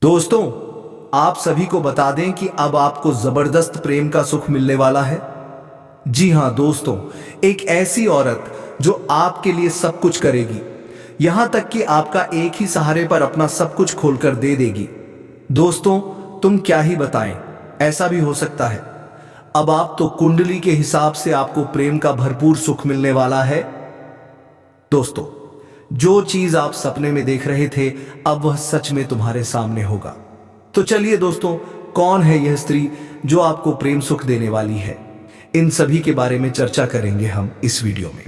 दोस्तों, आप सभी को बता दें कि अब आपको जबरदस्त प्रेम का सुख मिलने वाला है। जी हां दोस्तों, एक ऐसी औरत जो आपके लिए सब कुछ करेगी, यहां तक कि आपका एक ही सहारे पर अपना सब कुछ खोलकर दे देगी। दोस्तों, तुम क्या ही बताएं, ऐसा भी हो सकता है। अब आप तो कुंडली के हिसाब से आपको प्रेम का भरपूर सुख मिलने वाला है। दोस्तों, जो चीज आप सपने में देख रहे थे, अब वह सच में तुम्हारे सामने होगा। तो चलिए दोस्तों, कौन है यह स्त्री जो आपको प्रेम सुख देने वाली है, इन सभी के बारे में चर्चा करेंगे हम इस वीडियो में।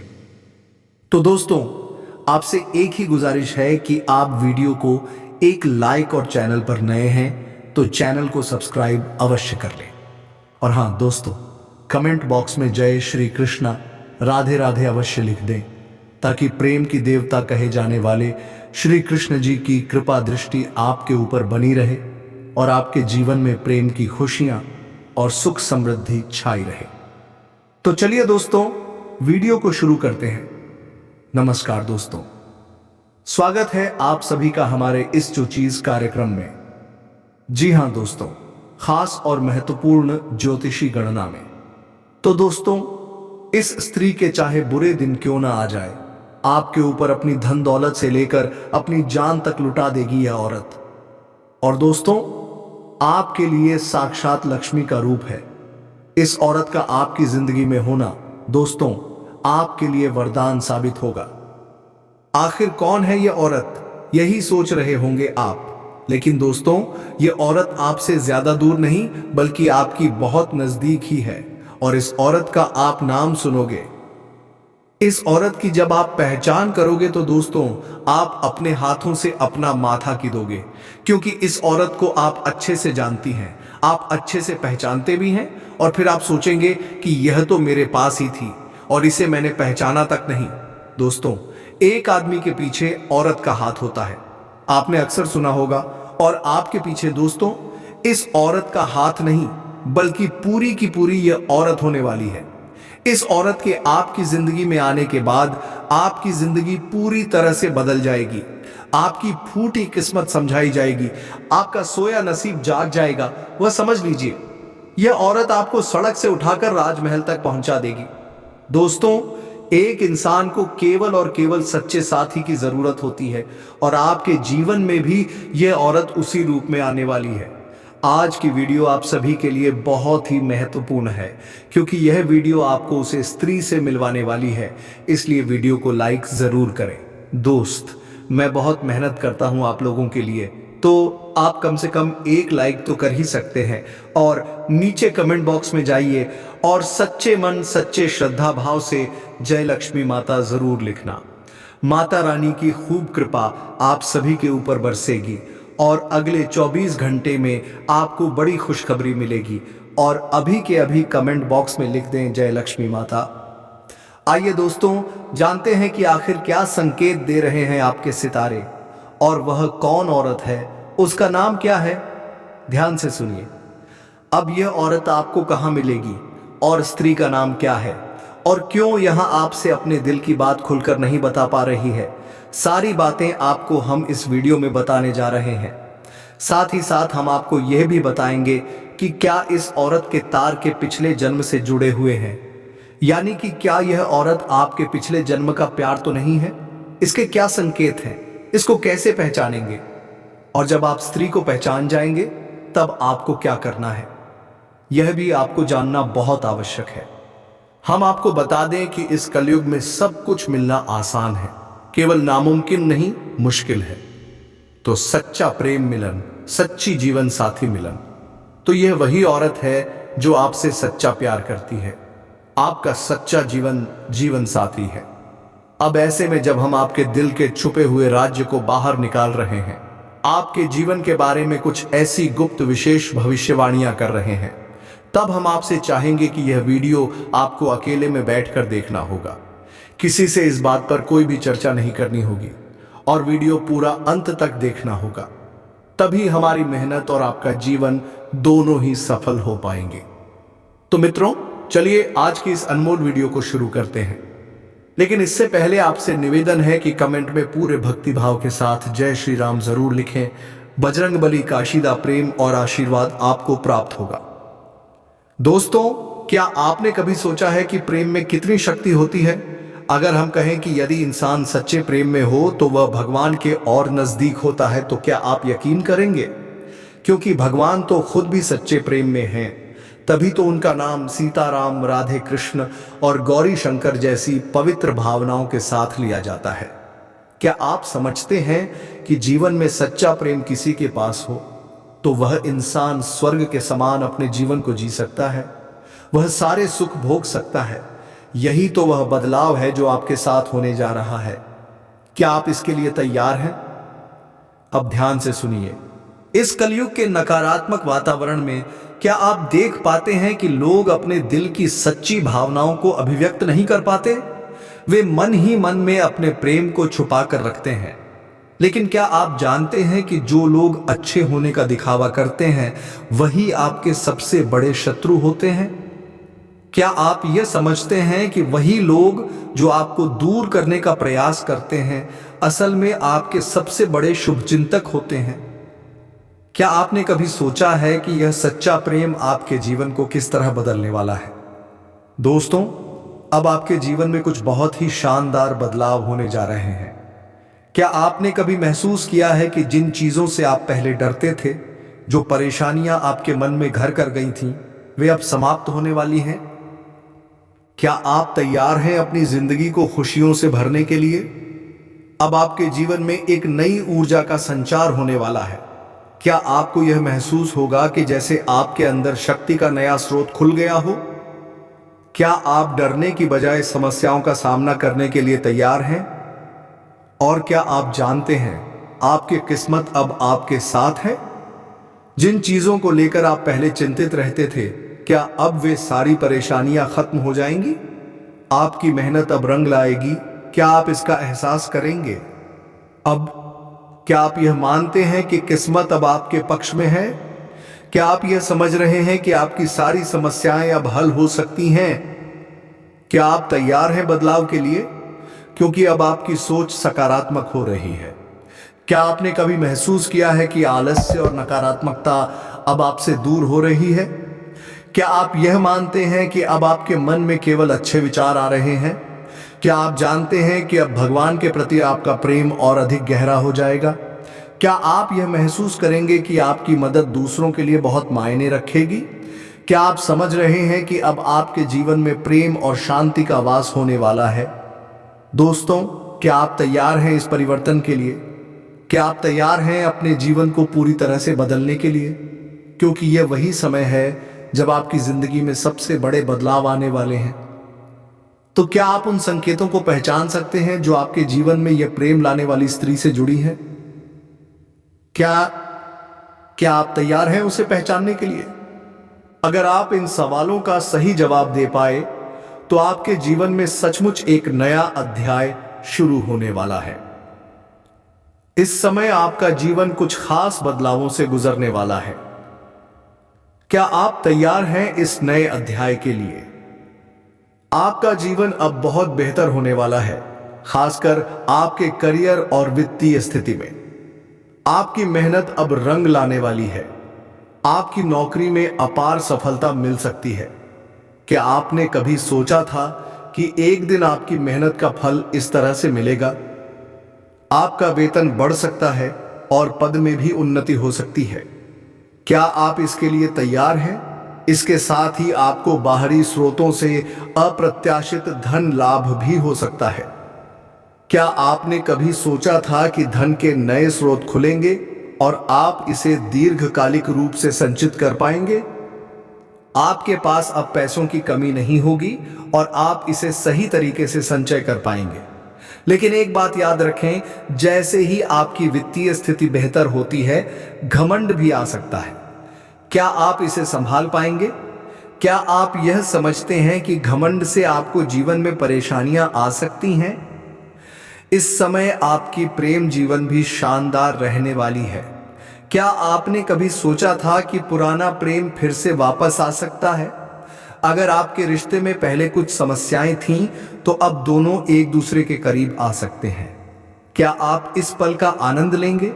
तो दोस्तों, आपसे एक ही गुजारिश है कि आप वीडियो को एक लाइक और चैनल पर नए हैं तो चैनल को सब्सक्राइब अवश्य कर लें। और हां दोस्तों, कमेंट बॉक्स में जय श्री कृष्णा राधे राधे अवश्य लिख दें, ताकि प्रेम की देवता कहे जाने वाले श्री कृष्ण जी की कृपा दृष्टि आपके ऊपर बनी रहे और आपके जीवन में प्रेम की खुशियां और सुख समृद्धि छाई रहे। तो चलिए दोस्तों, वीडियो को शुरू करते हैं। नमस्कार दोस्तों, स्वागत है आप सभी का हमारे इस जो चीज कार्यक्रम में। जी हां दोस्तों, खास और महत्वपूर्ण ज्योतिषी गणना में। तो दोस्तों, इस स्त्री के चाहे बुरे दिन क्यों ना आ जाए, आपके ऊपर अपनी धन दौलत से लेकर अपनी जान तक लुटा देगी यह औरत। और दोस्तों, आपके लिए साक्षात लक्ष्मी का रूप है। इस औरत का आपकी जिंदगी में होना दोस्तों आपके लिए वरदान साबित होगा। आखिर कौन है यह औरत, यही सोच रहे होंगे आप। लेकिन दोस्तों, यह औरत आपसे ज्यादा दूर नहीं बल्कि आपकी बहुत नजदीक ही है। और इस औरत का आप नाम सुनोगे, इस औरत की जब आप पहचान करोगे तो दोस्तों आप अपने हाथों से अपना माथा कीदोगे, क्योंकि इस औरत को आप अच्छे से जानती हैं, आप अच्छे से पहचानते भी हैं। और फिर आप सोचेंगे कि यह तो मेरे पास ही थी और इसे मैंने पहचाना तक नहीं। दोस्तों, एक आदमी के पीछे औरत का हाथ होता है, आपने अक्सर सुना होगा। और आपके पीछे दोस्तों इस औरत का हाथ नहीं बल्कि पूरी की पूरी यह औरत होने वाली है। इस औरत के आपकी जिंदगी में आने के बाद आपकी जिंदगी पूरी तरह से बदल जाएगी। आपकी फूटी किस्मत समझाई जाएगी, आपका सोया नसीब जाग जाएगा। वह समझ लीजिए, यह औरत आपको सड़क से उठाकर राजमहल तक पहुंचा देगी। दोस्तों, एक इंसान को केवल और केवल सच्चे साथी की जरूरत होती है और आपके जीवन में भी यह औरत उसी रूप में आने वाली है। आज की वीडियो आप सभी के लिए बहुत ही महत्वपूर्ण है, क्योंकि यह वीडियो आपको उसे स्त्री से मिलवाने वाली है। इसलिए वीडियो को लाइक जरूर करें। दोस्त, मैं बहुत मेहनत करता हूं आप लोगों के लिए, तो आप कम से कम एक लाइक तो कर ही सकते हैं। और नीचे कमेंट बॉक्स में जाइए और सच्चे मन सच्चे श्रद्धा भाव से जय लक्ष्मी माता जरूर लिखना। माता रानी की खूब कृपा आप सभी के ऊपर बरसेगी और अगले 24 घंटे में आपको बड़ी खुशखबरी मिलेगी। और अभी के अभी कमेंट बॉक्स में लिख दें जय लक्ष्मी माता। आइए दोस्तों, जानते हैं कि आखिर क्या संकेत दे रहे हैं आपके सितारे, और वह कौन औरत है, उसका नाम क्या है। ध्यान से सुनिए। अब यह औरत आपको कहां मिलेगी और स्त्री का नाम क्या है और क्यों यहां आपसे अपने दिल की बात खुलकर नहीं बता पा रही है, सारी बातें आपको हम इस वीडियो में बताने जा रहे हैं। साथ ही साथ हम आपको यह भी बताएंगे कि क्या इस औरत के तार के पिछले जन्म से जुड़े हुए हैं, यानी कि क्या यह औरत आपके पिछले जन्म का प्यार तो नहीं है। इसके क्या संकेत हैं, इसको कैसे पहचानेंगे, और जब आप स्त्री को पहचान जाएंगे तब आपको क्या करना है, यह भी आपको जानना बहुत आवश्यक है। हम आपको बता दें कि इस कलयुग में सब कुछ मिलना आसान है, केवल नामुमकिन नहीं मुश्किल है। तो सच्चा प्रेम मिलन, सच्ची जीवन साथी मिलन, तो यह वही औरत है जो आपसे सच्चा प्यार करती है, आपका सच्चा जीवन साथी है। अब ऐसे में जब हम आपके दिल के छुपे हुए राज्य को बाहर निकाल रहे हैं, आपके जीवन के बारे में कुछ ऐसी गुप्त विशेष भविष्यवाणियां कर रहे हैं, तब हम आपसे चाहेंगे कि यह वीडियो आपको अकेले में बैठकर देखना होगा। किसी से इस बात पर कोई भी चर्चा नहीं करनी होगी और वीडियो पूरा अंत तक देखना होगा। तभी हमारी मेहनत और आपका जीवन दोनों ही सफल हो पाएंगे। तो मित्रों, चलिए आज की इस अनमोल वीडियो को शुरू करते हैं। लेकिन इससे पहले आपसे निवेदन है कि कमेंट में पूरे भक्ति भाव के साथ जय श्री राम जरूर लिखें। बजरंगबली का शीदा प्रेम और आशीर्वाद आपको प्राप्त होगा। दोस्तों, क्या आपने कभी सोचा है कि प्रेम में कितनी शक्ति होती है? अगर हम कहें कि यदि इंसान सच्चे प्रेम में हो तो वह भगवान के और नजदीक होता है, तो क्या आप यकीन करेंगे? क्योंकि भगवान तो खुद भी सच्चे प्रेम में हैं, तभी तो उनका नाम सीताराम, राधे कृष्ण और गौरी शंकर जैसी पवित्र भावनाओं के साथ लिया जाता है। क्या आप समझते हैं कि जीवन में सच्चा प्रेम किसी के पास हो तो वह इंसान स्वर्ग के समान अपने जीवन को जी सकता है, वह सारे सुख भोग सकता है। यही तो वह बदलाव है जो आपके साथ होने जा रहा है। क्या आप इसके लिए तैयार हैं? अब ध्यान से सुनिए। इस कलयुग के नकारात्मक वातावरण में क्या आप देख पाते हैं कि लोग अपने दिल की सच्ची भावनाओं को अभिव्यक्त नहीं कर पाते? वे मन ही मन में अपने प्रेम को छुपा कर रखते हैं। लेकिन क्या आप जानते हैं कि जो लोग अच्छे होने का दिखावा करते हैं वही आपके सबसे बड़े शत्रु होते हैं? क्या आप यह समझते हैं कि वही लोग जो आपको दूर करने का प्रयास करते हैं असल में आपके सबसे बड़े शुभचिंतक होते हैं? क्या आपने कभी सोचा है कि यह सच्चा प्रेम आपके जीवन को किस तरह बदलने वाला है? दोस्तों, अब आपके जीवन में कुछ बहुत ही शानदार बदलाव होने जा रहे हैं। क्या आपने कभी महसूस किया है कि जिन चीजों से आप पहले डरते थे, जो परेशानियां आपके मन में घर कर गई थीं, वे अब समाप्त होने वाली हैं? क्या आप तैयार हैं अपनी जिंदगी को खुशियों से भरने के लिए? अब आपके जीवन में एक नई ऊर्जा का संचार होने वाला है। क्या आपको यह महसूस होगा कि जैसे आपके अंदर शक्ति का नया स्रोत खुल गया हो? क्या आप डरने की बजाय समस्याओं का सामना करने के लिए तैयार हैं? और क्या आप जानते हैं आपकी किस्मत अब आपके साथ है? जिन चीजों को लेकर आप पहले चिंतित रहते थे, क्या अब वे सारी परेशानियां खत्म हो जाएंगी? आपकी मेहनत अब रंग लाएगी। क्या आप इसका एहसास करेंगे? अब क्या आप यह मानते हैं कि किस्मत अब आपके पक्ष में है? क्या आप यह समझ रहे हैं कि आपकी सारी समस्याएं अब हल हो सकती हैं? क्या आप तैयार हैं बदलाव के लिए? क्योंकि अब आपकी सोच सकारात्मक हो रही है। क्या आपने कभी महसूस किया है कि आलस्य और नकारात्मकता अब आपसे दूर हो रही है? क्या आप यह मानते हैं कि अब आपके मन में केवल अच्छे विचार आ रहे हैं? क्या आप जानते हैं कि अब भगवान के प्रति आपका प्रेम और अधिक गहरा हो जाएगा? क्या आप यह महसूस करेंगे कि आपकी मदद दूसरों के लिए बहुत मायने रखेगी? क्या आप समझ रहे हैं कि अब आपके जीवन में प्रेम और शांति का वास होने वाला है? दोस्तों, क्या आप तैयार हैं इस परिवर्तन के लिए? क्या आप तैयार हैं अपने जीवन को पूरी तरह से बदलने के लिए? क्योंकि यह वही समय है जब आपकी जिंदगी में सबसे बड़े बदलाव आने वाले हैं। तो क्या आप उन संकेतों को पहचान सकते हैं जो आपके जीवन में यह प्रेम लाने वाली स्त्री से जुड़ी हैं? क्या आप तैयार हैं उसे पहचानने के लिए? अगर आप इन सवालों का सही जवाब दे पाए तो आपके जीवन में सचमुच एक नया अध्याय शुरू होने वाला है। इस समय आपका जीवन कुछ खास बदलावों से गुजरने वाला है। क्या आप तैयार हैं इस नए अध्याय के लिए? आपका जीवन अब बहुत बेहतर होने वाला है, खासकर आपके करियर और वित्तीय स्थिति में। आपकी मेहनत अब रंग लाने वाली है। आपकी नौकरी में अपार सफलता मिल सकती है। क्या आपने कभी सोचा था कि एक दिन आपकी मेहनत का फल इस तरह से मिलेगा? आपका वेतन बढ़ सकता है और पद में भी उन्नति हो सकती है। क्या आप इसके लिए तैयार हैं? इसके साथ ही आपको बाहरी स्रोतों से अप्रत्याशित धन लाभ भी हो सकता है। क्या आपने कभी सोचा था कि धन के नए स्रोत खुलेंगे और आप इसे दीर्घकालिक रूप से संचित कर पाएंगे? आपके पास अब पैसों की कमी नहीं होगी और आप इसे सही तरीके से संचय कर पाएंगे। लेकिन एक बात याद रखें, जैसे ही आपकी वित्तीय स्थिति बेहतर होती है, घमंड भी आ सकता है। क्या आप इसे संभाल पाएंगे? क्या आप यह समझते हैं कि घमंड से आपको जीवन में परेशानियां आ सकती हैं? इस समय आपकी प्रेम जीवन भी शानदार रहने वाली है। क्या आपने कभी सोचा था कि पुराना प्रेम फिर से वापस आ सकता है? अगर आपके रिश्ते में पहले कुछ समस्याएं थीं, तो अब दोनों एक दूसरे के करीब आ सकते हैं। क्या आप इस पल का आनंद लेंगे?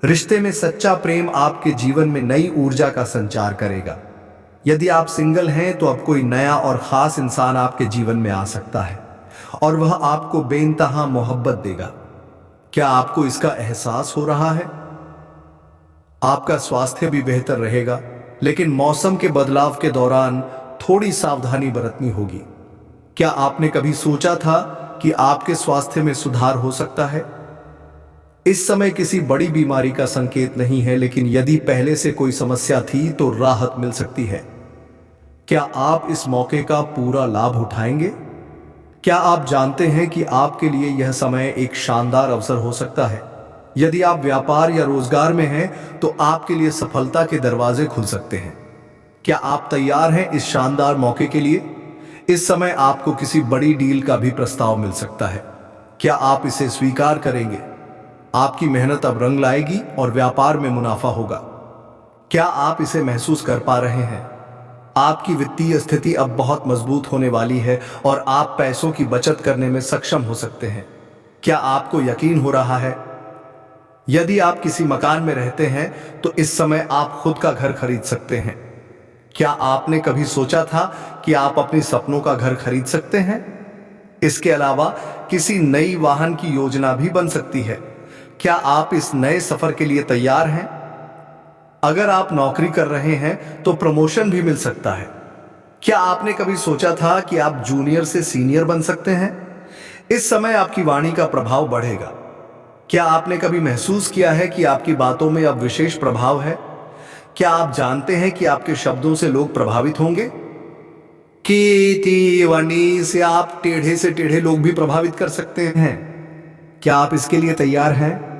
रिश्ते में सच्चा प्रेम आपके जीवन में नई ऊर्जा का संचार करेगा। यदि आप सिंगल हैं तो अब कोई नया और खास इंसान आपके जीवन में आ सकता है और वह आपको बेइंतहा मोहब्बत देगा। क्या आपको इसका एहसास हो रहा है? आपका स्वास्थ्य भी बेहतर रहेगा, लेकिन मौसम के बदलाव के दौरान थोड़ी सावधानी बरतनी होगी। क्या आपने कभी सोचा था कि आपके स्वास्थ्य में सुधार हो सकता है? इस समय किसी बड़ी बीमारी का संकेत नहीं है, लेकिन यदि पहले से कोई समस्या थी तो राहत मिल सकती है। क्या आप इस मौके का पूरा लाभ उठाएंगे? क्या आप जानते हैं कि आपके लिए यह समय एक शानदार अवसर हो सकता है? यदि आप व्यापार या रोजगार में हैं तो आपके लिए सफलता के दरवाजे खुल सकते हैं। क्या आप तैयार हैं इस शानदार मौके के लिए? इस समय आपको किसी बड़ी डील का भी प्रस्ताव मिल सकता है। क्या आप इसे स्वीकार करेंगे? आपकी मेहनत अब रंग लाएगी और व्यापार में मुनाफा होगा। क्या आप इसे महसूस कर पा रहे हैं? आपकी वित्तीय स्थिति अब बहुत मजबूत होने वाली है और आप पैसों की बचत करने में सक्षम हो सकते हैं। क्या आपको यकीन हो रहा है? यदि आप किसी मकान में रहते हैं तो इस समय आप खुद का घर खरीद सकते हैं। क्या आपने कभी सोचा था कि आप अपने सपनों का घर खरीद सकते हैं? इसके अलावा किसी नई वाहन की योजना भी बन सकती है। क्या आप इस नए सफर के लिए तैयार हैं? अगर आप नौकरी कर रहे हैं तो प्रमोशन भी मिल सकता है। क्या आपने कभी सोचा था कि आप जूनियर से सीनियर बन सकते हैं? इस समय आपकी वाणी का प्रभाव बढ़ेगा। क्या आपने कभी महसूस किया है कि आपकी बातों में अब विशेष प्रभाव है? क्या आप जानते हैं कि आपके शब्दों से लोग प्रभावित होंगे? की वाणी से आप टेढ़े से टेढ़े लोग भी प्रभावित कर सकते हैं। क्या आप इसके लिए तैयार हैं?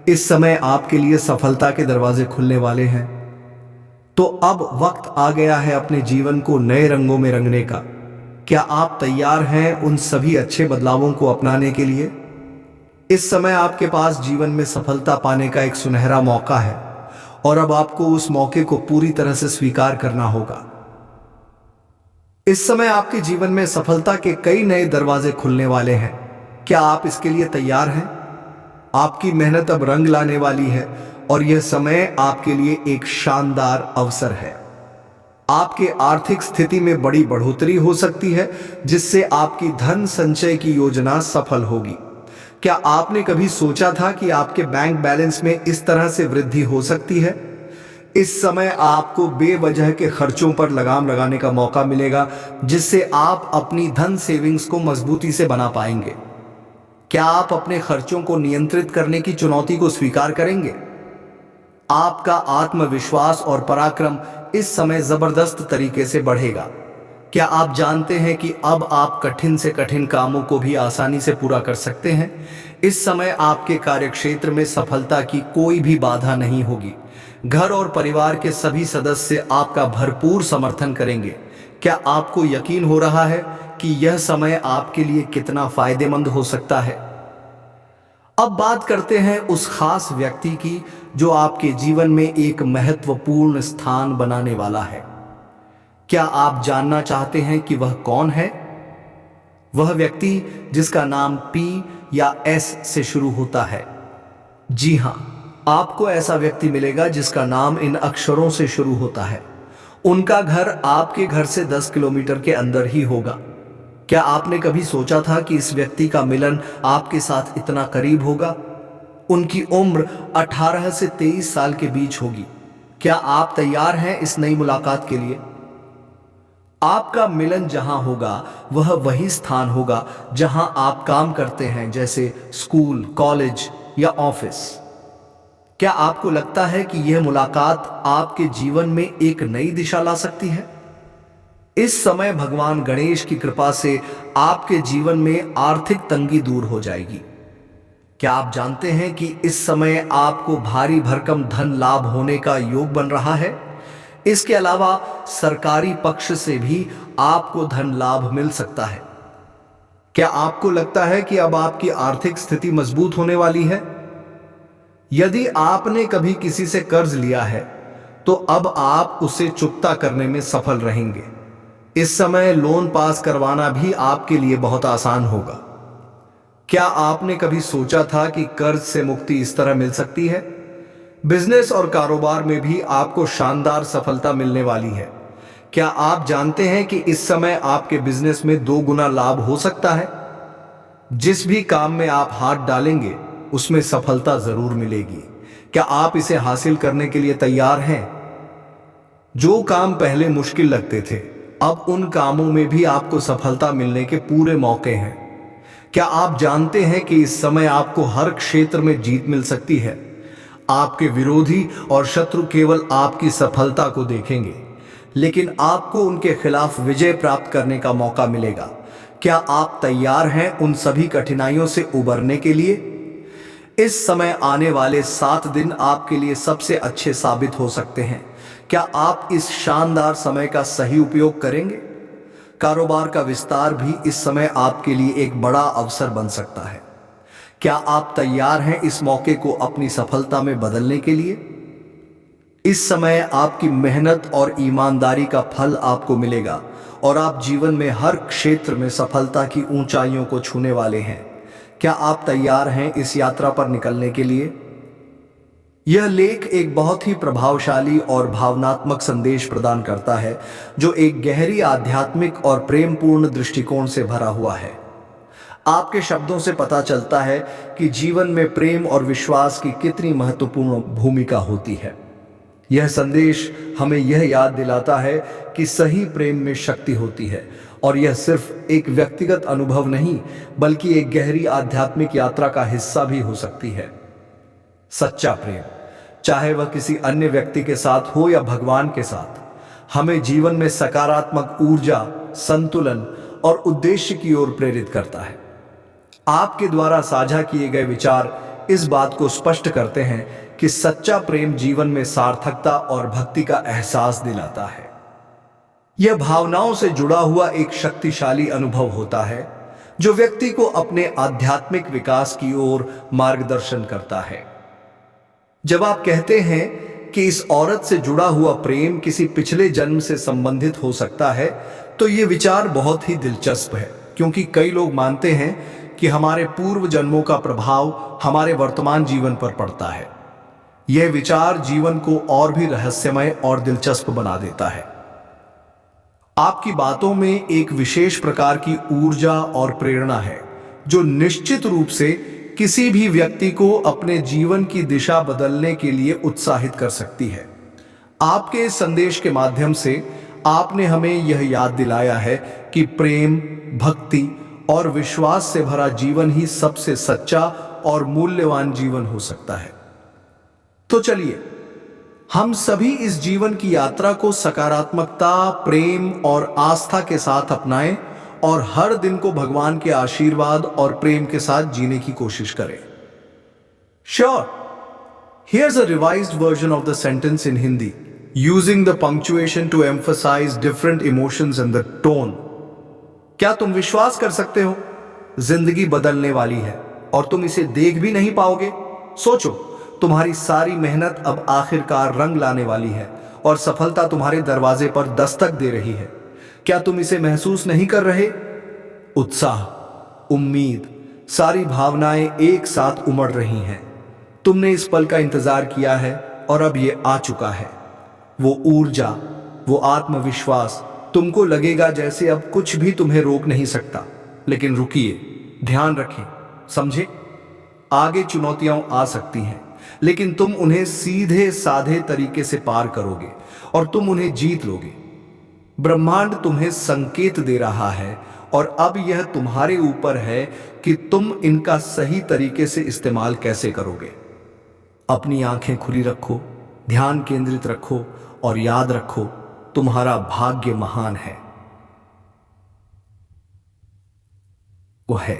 इस समय आपके लिए सफलता के दरवाजे खुलने वाले हैं। तो अब वक्त आ गया है अपने जीवन को नए रंगों में रंगने का। क्या आप तैयार हैं उन सभी अच्छे बदलावों को अपनाने के लिए? इस समय आपके पास जीवन में सफलता पाने का एक सुनहरा मौका है और अब आपको उस मौके को पूरी तरह से स्वीकार करना होगा। इस समय आपके जीवन में सफलता के कई नए दरवाजे खुलने वाले हैं। क्या आप इसके लिए तैयार हैं? आपकी मेहनत अब रंग लाने वाली है और यह समय आपके लिए एक शानदार अवसर है। आपके आर्थिक स्थिति में बड़ी बढ़ोतरी हो सकती है, जिससे आपकी धन संचय की योजना सफल होगी। क्या आपने कभी सोचा था कि आपके बैंक बैलेंस में इस तरह से वृद्धि हो सकती है? इस समय आपको बेवजह के खर्चों पर लगाम लगाने का मौका मिलेगा, जिससे आप अपनी धन सेविंग्स को मजबूती से बना पाएंगे। क्या आप अपने खर्चों को नियंत्रित करने की चुनौती को स्वीकार करेंगे? आपका आत्मविश्वास और पराक्रम इस समय जबरदस्त तरीके से बढ़ेगा। क्या आप जानते हैं कि अब आप कठिन से कठिन कामों को भी आसानी से पूरा कर सकते हैं? इस समय आपके कार्यक्षेत्र में सफलता की कोई भी बाधा नहीं होगी। घर और परिवार के सभी सदस्य आपका भरपूर समर्थन करेंगे। क्या आपको यकीन हो रहा है कि यह समय आपके लिए कितना फायदेमंद हो सकता है? अब बात करते हैं उस खास व्यक्ति की जो आपके जीवन में एक महत्वपूर्ण स्थान बनाने वाला है। क्या आप जानना चाहते हैं कि वह कौन है? वह व्यक्ति जिसका नाम P या S से शुरू होता है। जी हां, आपको ऐसा व्यक्ति मिलेगा जिसका नाम इन अक्षरों से शुरू होता है। उनका घर आपके घर से 10 किलोमीटर के अंदर ही होगा। क्या आपने कभी सोचा था कि इस व्यक्ति का मिलन आपके साथ इतना करीब होगा? उनकी उम्र 18 से 23 साल के बीच होगी। क्या आप तैयार हैं इस नई मुलाकात के लिए? आपका मिलन जहां होगा वह वही स्थान होगा जहां आप काम करते हैं, जैसे स्कूल, कॉलेज या ऑफिस। क्या आपको लगता है कि यह मुलाकात आपके जीवन में एक नई दिशा ला सकती है? इस समय भगवान गणेश की कृपा से आपके जीवन में आर्थिक तंगी दूर हो जाएगी। क्या आप जानते हैं कि इस समय आपको भारी भरकम धन लाभ होने का योग बन रहा है? इसके अलावा सरकारी पक्ष से भी आपको धन लाभ मिल सकता है। क्या आपको लगता है कि अब आपकी आर्थिक स्थिति मजबूत होने वाली है? यदि आपने कभी किसी से कर्ज लिया है तो अब आप उसे चुकता करने में सफल रहेंगे। इस समय लोन पास करवाना भी आपके लिए बहुत आसान होगा। क्या आपने कभी सोचा था कि कर्ज से मुक्ति इस तरह मिल सकती है? बिजनेस और कारोबार में भी आपको शानदार सफलता मिलने वाली है। क्या आप जानते हैं कि इस समय आपके बिजनेस में 2 गुना लाभ हो सकता है? जिस भी काम में आप हाथ डालेंगे उसमें सफलता जरूर मिलेगी। क्या आप इसे हासिल करने के लिए तैयार हैं? जो काम पहले मुश्किल लगते थे, अब उन कामों में भी आपको सफलता मिलने के पूरे मौके हैं। क्या आप जानते हैं कि इस समय आपको हर क्षेत्र में जीत मिल सकती है? आपके विरोधी और शत्रु केवल आपकी सफलता को देखेंगे, लेकिन आपको उनके खिलाफ विजय प्राप्त करने का मौका मिलेगा। क्या आप तैयार हैं उन सभी कठिनाइयों से उबरने के लिए? इस समय आने वाले 7 दिन आपके लिए सबसे अच्छे साबित हो सकते हैं। क्या आप इस शानदार समय का सही उपयोग करेंगे? कारोबार का विस्तार भी इस समय आपके लिए एक बड़ा अवसर बन सकता है। क्या आप तैयार हैं इस मौके को अपनी सफलता में बदलने के लिए? इस समय आपकी मेहनत और ईमानदारी का फल आपको मिलेगा और आप जीवन में हर क्षेत्र में सफलता की ऊंचाइयों को छूने वाले हैं। क्या आप तैयार हैं इस यात्रा पर निकलने के लिए? यह लेख एक बहुत ही प्रभावशाली और भावनात्मक संदेश प्रदान करता है, जो एक गहरी आध्यात्मिक और प्रेमपूर्ण दृष्टिकोण से भरा हुआ है। आपके शब्दों से पता चलता है कि जीवन में प्रेम और विश्वास की कितनी महत्वपूर्ण भूमिका होती है। यह संदेश हमें यह याद दिलाता है कि सही प्रेम में शक्ति होती है और यह सिर्फ एक व्यक्तिगत अनुभव नहीं, बल्कि एक गहरी आध्यात्मिक यात्रा का हिस्सा भी हो सकती है। सच्चा प्रेम, चाहे वह किसी अन्य व्यक्ति के साथ हो या भगवान के साथ, हमें जीवन में सकारात्मक ऊर्जा, संतुलन और उद्देश्य की ओर प्रेरित करता है। आपके द्वारा साझा किए गए विचार इस बात को स्पष्ट करते हैं कि सच्चा प्रेम जीवन में सार्थकता और भक्ति का एहसास दिलाता है। यह भावनाओं से जुड़ा हुआ एक शक्तिशाली अनुभव होता है, जो व्यक्ति को अपने आध्यात्मिक विकास की ओर मार्गदर्शन करता है। जब आप कहते हैं कि इस औरत से जुड़ा हुआ प्रेम किसी पिछले जन्म से संबंधित हो सकता है, तो यह विचार बहुत ही दिलचस्प है, क्योंकि कई लोग मानते हैं कि हमारे पूर्व जन्मों का प्रभाव हमारे वर्तमान जीवन पर पड़ता है। यह विचार जीवन को और भी रहस्यमय और दिलचस्प बना देता है। आपकी बातों में एक विशेष प्रकार की ऊर्जा और प्रेरणा है, जो निश्चित रूप से किसी भी व्यक्ति को अपने जीवन की दिशा बदलने के लिए उत्साहित कर सकती है। आपके इस संदेश के माध्यम से आपने हमें यह याद दिलाया है कि प्रेम, भक्ति और विश्वास से भरा जीवन ही सबसे सच्चा और मूल्यवान जीवन हो सकता है। तो चलिए, हम सभी इस जीवन की यात्रा को सकारात्मकता, प्रेम और आस्था के साथ अपनाएं और हर दिन को भगवान के आशीर्वाद और प्रेम के साथ जीने की कोशिश करें। Sure, here's a revised version of the sentence in Hindi, using the punctuation to emphasize different emotions and the tone. क्या तुम विश्वास कर सकते हो? जिंदगी बदलने वाली है और तुम इसे देख भी नहीं पाओगे। सोचो, तुम्हारी सारी मेहनत अब आखिरकार रंग लाने वाली है और सफलता तुम्हारे दरवाजे पर दस्तक दे रही है। क्या तुम इसे महसूस नहीं कर रहे? उत्साह, उम्मीद, सारी भावनाएं एक साथ उमड़ रही हैं। तुमने इस पल का इंतजार किया है और अब ये आ चुका है। वो ऊर्जा, वो आत्मविश्वास, तुमको लगेगा जैसे अब कुछ भी तुम्हें रोक नहीं सकता। लेकिन रुकिए, ध्यान रखें, समझे? आगे चुनौतियां आ सकती हैं, लेकिन तुम उन्हें सीधे साधे तरीके से पार करोगे और तुम उन्हें जीत लोगे। ब्रह्मांड तुम्हें संकेत दे रहा है और अब यह तुम्हारे ऊपर है कि तुम इनका सही तरीके से इस्तेमाल कैसे करोगे। अपनी आंखें खुली रखो, ध्यान केंद्रित रखो और याद रखो, तुम्हारा भाग्य महान है। वो है।